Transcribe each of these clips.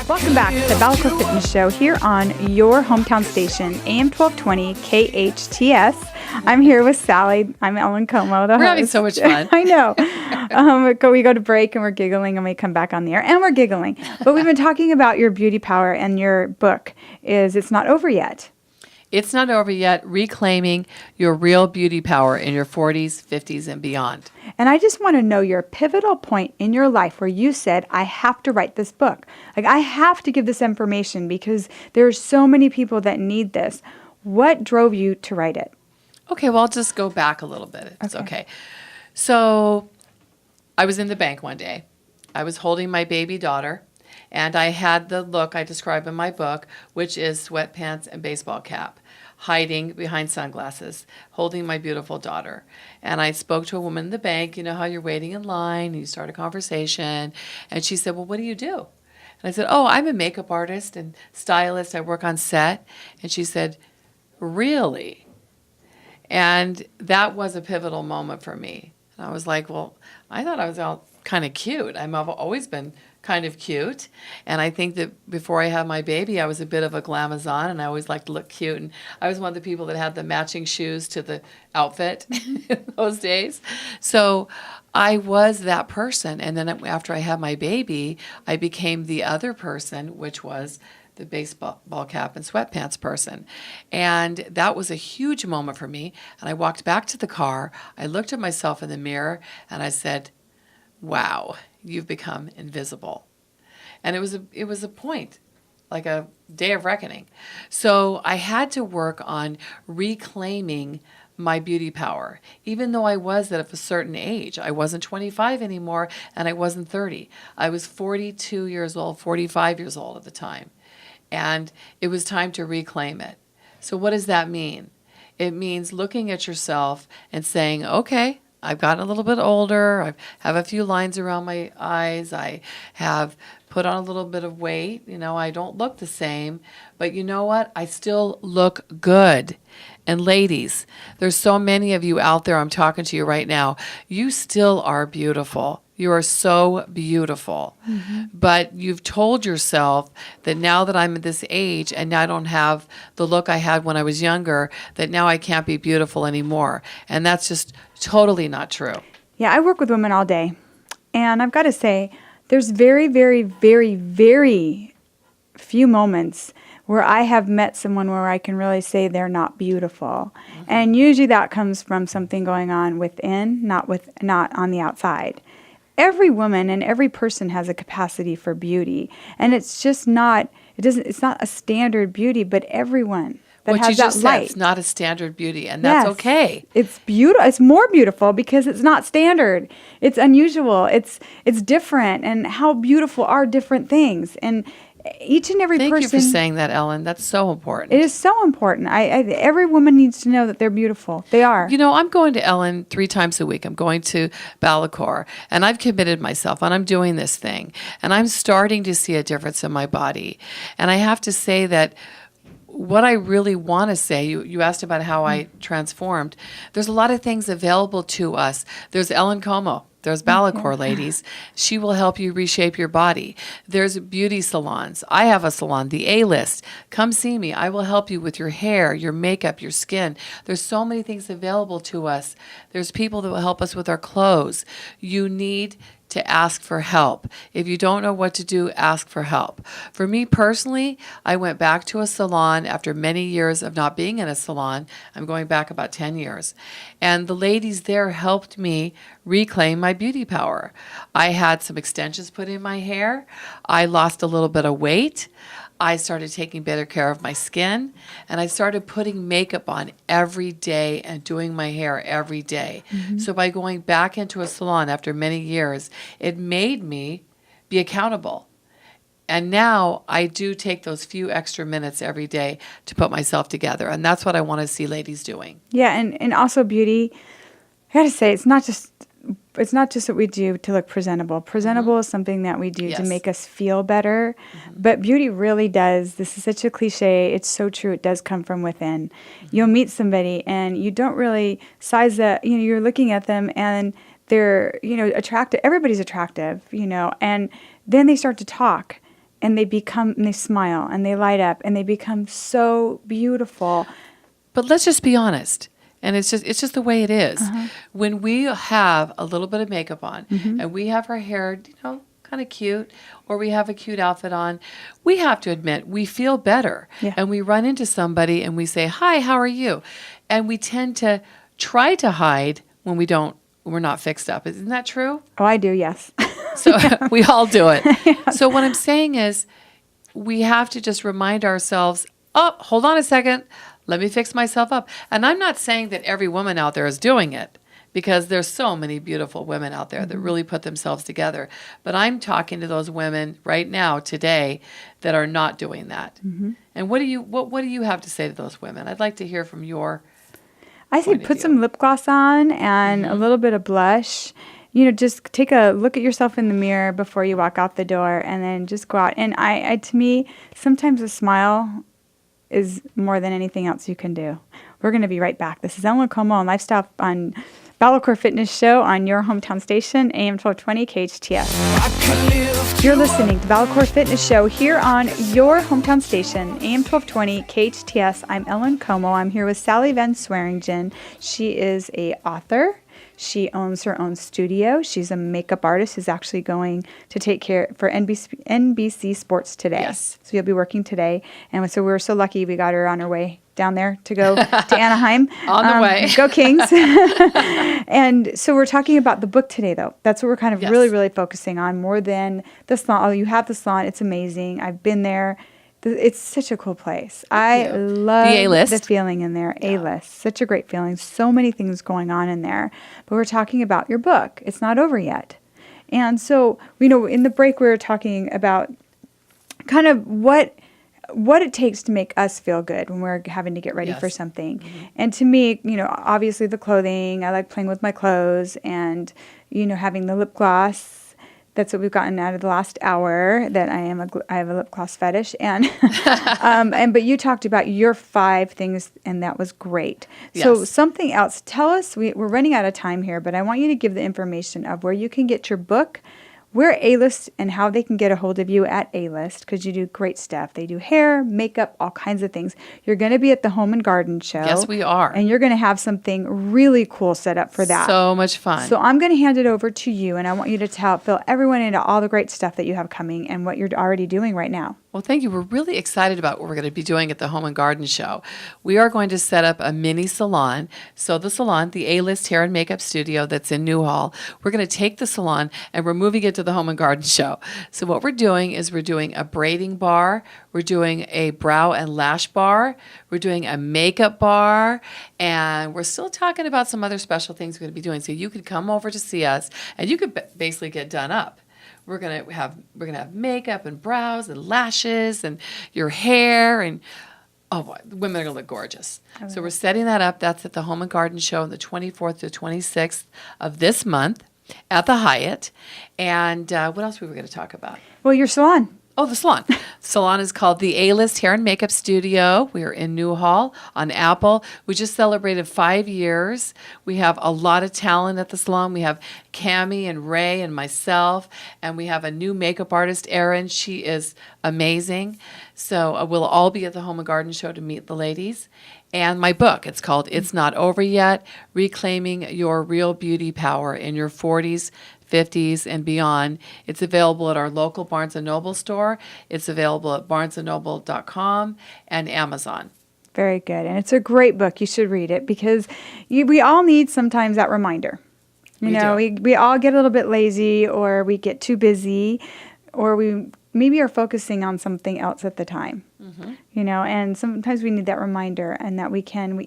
Welcome back to the BalaCore Fitness Show here on your hometown station, AM 1220 KHTS. I'm here with Sally. I'm Ellen Como, the host. We're having so much fun. I know. We go to break and we're giggling, and we come back on the air and we're giggling. But we've been talking about your beauty power, and your book is It's Not Over Yet. It's not over yet. Reclaiming your real beauty power in your 40s, 50s, and beyond. And I just want to know your pivotal point in your life where you said, I have to write this book. Like, I have to give this information because there are so many people that need this. What drove you to write it? Okay, well, I'll just go back a little bit. It's okay. So I was in the bank one day. I was holding my baby daughter, and I had the look I describe in my book, which is sweatpants and baseball cap, hiding behind sunglasses, holding my beautiful daughter. And I spoke to a woman in the bank. You know how you're waiting in line, and you start a conversation. And she said, well, what do you do? And I said, oh, I'm a makeup artist and stylist. I work on set. And she said, really? And that was a pivotal moment for me. And I was like, well, I thought I was all kind of cute. I've always been kind of cute. And I think that before I had my baby, I was a bit of a glamazon, and I always liked to look cute. And I was one of the people that had the matching shoes to the outfit in those days. So I was that person. And then after I had my baby, I became the other person, which was the baseball cap and sweatpants person. And that was a huge moment for me. And I walked back to the car. I looked at myself in the mirror and I said, wow, you've become invisible. And it was a point, like a day of reckoning. So I had to work on reclaiming my beauty power, even though I was at a certain age. I wasn't 25 anymore, and I wasn't 30. I was 42 years old, 45 years old at the time. And it was time to reclaim it. So what does that mean? It means looking at yourself and saying, okay, I've gotten a little bit older. I have a few lines around my eyes. I have put on a little bit of weight. You know, I don't look the same. But you know what? I still look good. And ladies, there's so many of you out there, I'm talking to you right now. You still are beautiful. You are so beautiful. Mm-hmm. But you've told yourself that now that I'm at this age and now I don't have the look I had when I was younger, that now I can't be beautiful anymore. And that's just totally not true. Yeah, I work with women all day. And I've got to say, there's very, very, very, very few moments where I have met someone where I can really say they're not beautiful. Mm-hmm. And usually that comes from something going on within, not on the outside. Every woman and every person has a capacity for beauty, and it's just not. It's not a standard beauty, but everyone that has that light. It's not a standard beauty, and that's okay. It's beautiful. It's more beautiful because it's not standard. It's unusual. It's different, and how beautiful are different things. And each and every person. Thank you for saying that, Ellen. That's so important. It is so important. Every woman needs to know that they're beautiful. They are. You know, I'm going to Ellen 3 times a week. I'm going to BalaCore, and I've committed myself, and I'm doing this thing, and I'm starting to see a difference in my body. And I have to say that what I really want to say, you asked about how I transformed. There's a lot of things available to us. There's Ellen Como. There's BalaCore, ladies. She will help you reshape your body. There's beauty salons. I have a salon, the A-List. Come see me. I will help you with your hair, your makeup, your skin. There's so many things available to us. There's people that will help us with our clothes. You need to ask for help. If you don't know what to do, ask for help. For me personally, I went back to a salon after many years of not being in a salon. I'm going back about 10 years. And the ladies there helped me reclaim my beauty power. I had some extensions put in my hair. I lost a little bit of weight. I started taking better care of my skin, and I started putting makeup on every day and doing my hair every day. Mm-hmm. So by going back into a salon after many years, it made me be accountable. And now I do take those few extra minutes every day to put myself together, and that's what I want to see ladies doing. Yeah, and also beauty, I got to say, it's not just what we do to look presentable. Presentable mm-hmm. is something that we do to make us feel better. Mm-hmm. But beauty really does. This is such a cliche. It's so true. It does come from within. Mm-hmm. You'll meet somebody and you don't really size that. You know, you're looking at them and they're, attractive. Everybody's attractive, and then they start to talk. and they smile and they light up and they become so beautiful. But let's just be honest. And it's just the way it is. When we have a little bit of makeup on and we have our hair, kind of cute, or we have a cute outfit on, we have to admit we feel better. Yeah. And we run into somebody and we say, "Hi, how are you?" And we tend to try to hide when we're not fixed up. Isn't that true? Oh, I do, yes. So we all do it. So what I'm saying is we have to just remind ourselves, "Oh, hold on a second. Let me fix myself up." And I'm not saying that every woman out there is doing it, because there's so many beautiful women out there that really put themselves together. But I'm talking to those women right now, today, that are not doing that. And what do you have to say to those women? I'd like to hear from your I say point of put view. some lip gloss on and a little bit of blush. Just take a look at yourself in the mirror before you walk out the door, and then just go out. And I to me, sometimes a smile is more than anything else you can do. We're going to be right back. This is Ellen Como on Lifestyle on BalaCore Fitness Show on your hometown station, AM 1220 KHTS. You're listening to BalaCore Fitness Show here on your hometown station, AM 1220 KHTS. I'm Ellen Como. I'm here with Sally Van Swearingen. She is a author. She owns her own studio. She's a makeup artist who's actually going to take care for NBC Sports today. Yes. So you'll be working today. And so we're so lucky we got her on her way down there to go to Anaheim. On the way. Go Kings. And so we're talking about the book today, though. That's what we're kind of Yes. really, really focusing on, more than the salon. Oh, you have the salon. It's amazing. I've been there. It's such a cool place. I you. love The A-list. the feeling in there. A-list. Such a great feeling. So many things going on in there. But we're talking about your book. It's not over yet. And so, in the break we were talking about kind of what it takes to make us feel good when we're having to get ready Yes. for something. And to me, obviously the clothing, I like playing with my clothes and, having the lip gloss. That's what we've gotten out of the last hour, that I have a lip gloss fetish. And, but you talked about your 5 things, and that was great. So Yes. something else, tell us, we're running out of time here, but I want you to give the information of where you can get your book, where A-List, and how they can get a hold of you at A-List, because you do great stuff. They do hair, makeup, all kinds of things. You're going to be at the Home and Garden Show. Yes, we are. And you're going to have something really cool set up for that. So much fun. So I'm going to hand it over to you, and I want you to fill everyone into all the great stuff that you have coming and what you're already doing right now. Well, thank you. We're really excited about what we're going to be doing at the Home and Garden Show. We are going to set up a mini salon. So the salon, the A-List Hair and Makeup Studio that's in Newhall, we're going to take the salon and we're moving it to the Home and Garden Show. So what we're doing is we're doing a braiding bar, we're doing a brow and lash bar, we're doing a makeup bar, and we're still talking about some other special things we're going to be doing. So you could come over to see us and you could basically get done up. We're gonna have makeup and brows and lashes and your hair, and oh boy, the women are gonna look gorgeous. So we're setting that up. That's at the Home and Garden Show on the 24th to 26th of this month at the Hyatt. And what else were we going to talk about? Well, your salon. Oh, the salon. Salon is called the A-List Hair and Makeup Studio. We are in Newhall on Apple. We just celebrated 5 years. We have a lot of talent at the salon. We have Cammie and Ray and myself, and we have a new makeup artist, Erin. She is amazing. So we'll all be at the Home and Garden Show to meet the ladies. And my book, it's called It's Not Over Yet, Reclaiming Your Real Beauty Power in Your 40s, 50s, and beyond. It's available at our local Barnes & Noble store. It's available at barnesandnoble.com and Amazon. Very good. And it's a great book. You should read it, because we all need sometimes that reminder. We all get a little bit lazy, or we get too busy, or we maybe are focusing on something else at the time. And sometimes we need that reminder, and that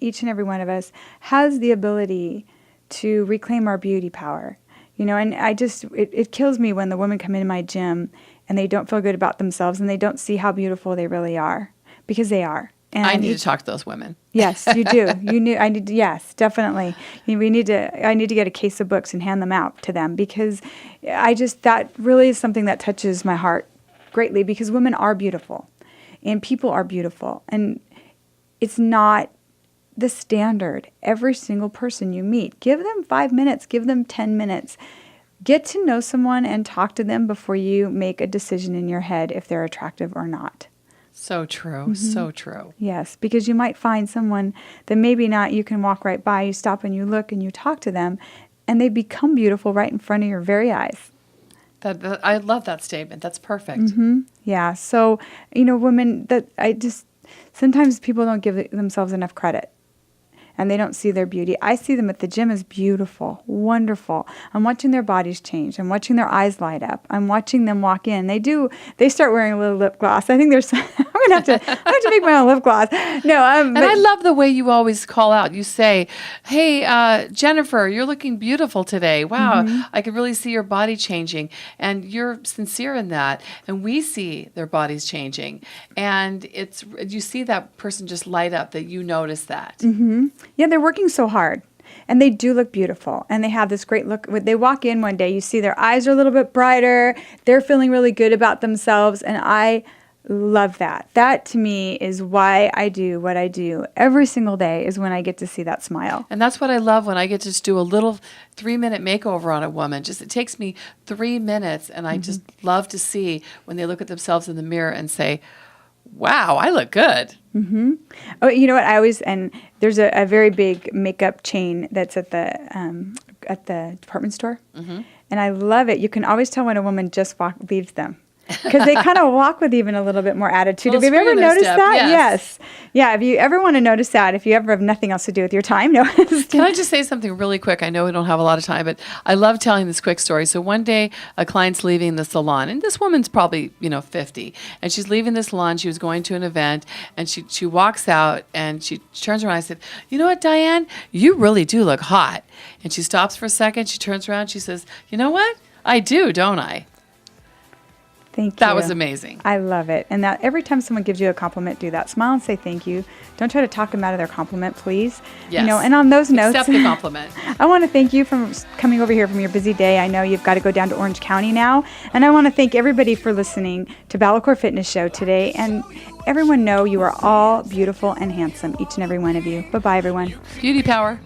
each and every one of us has the ability to reclaim our beauty power. And it kills me when the women come into my gym and they don't feel good about themselves and they don't see how beautiful they really are, because they are. And I need to talk to those women. Yes, you do. Yes, definitely. I need to get a case of books and hand them out to them, because that really is something that touches my heart greatly, because women are beautiful and people are beautiful, and it's not the standard. Every single person you meet, give them 5 minutes, give them 10 minutes. Get to know someone and talk to them before you make a decision in your head if they're attractive or not. So true. So true. Yes, because you might find someone that maybe not, you can walk right by, you stop and you look and you talk to them, and they become beautiful right in front of your very eyes. I love that statement. That's perfect. Yeah, so, women, sometimes people don't give themselves enough credit. And they don't see their beauty. I see them at the gym as beautiful, wonderful. I'm watching their bodies change. I'm watching their eyes light up. I'm watching them walk in. They start wearing a little lip gloss. I think I'm gonna have to make my own lip gloss. No, And I love the way you always call out. You say, "Hey, Jennifer, you're looking beautiful today. Wow, I could really see your body changing." And you're sincere in that. And we see their bodies changing. And you see that person just light up, that you notice that. Yeah, they're working so hard. And they do look beautiful. And they have this great look. When they walk in one day, you see their eyes are a little bit brighter. They're feeling really good about themselves. And I love that. That, to me, is why I do what I do every single day, is when I get to see that smile. And that's what I love, when I get to just do a little 3-minute makeover on a woman. It takes me 3 minutes, and I just love to see when they look at themselves in the mirror and say, "Wow, I look good." Oh, you know what? And there's a very big makeup chain that's at the department store, and I love it. You can always tell when a woman just leaves them, because they kind of walk with even a little bit more attitude. Have you ever noticed that? Yes. Yeah. If you ever want to notice that, if you ever have nothing else to do with your time, notice. Can I just say something really quick? I know we don't have a lot of time, but I love telling this quick story. So one day, a client's leaving the salon, and this woman's probably 50, and she's leaving the salon. She was going to an event, and she walks out, and she turns around. I said, "You know what, Diane? You really do look hot." And she stops for a second. She turns around. She says, "You know what? I do, don't I?" Thank you. That was amazing. I love it. And that every time someone gives you a compliment, do that. Smile and say thank you. Don't try to talk them out of their compliment, please. Yes. And on those notes, Accept the compliment. I want to thank you for coming over here from your busy day. I know you've got to go down to Orange County now. And I want to thank everybody for listening to BalaCore Fitness Show today. And everyone know you are all beautiful and handsome, each and every one of you. Bye-bye, everyone. Beauty power.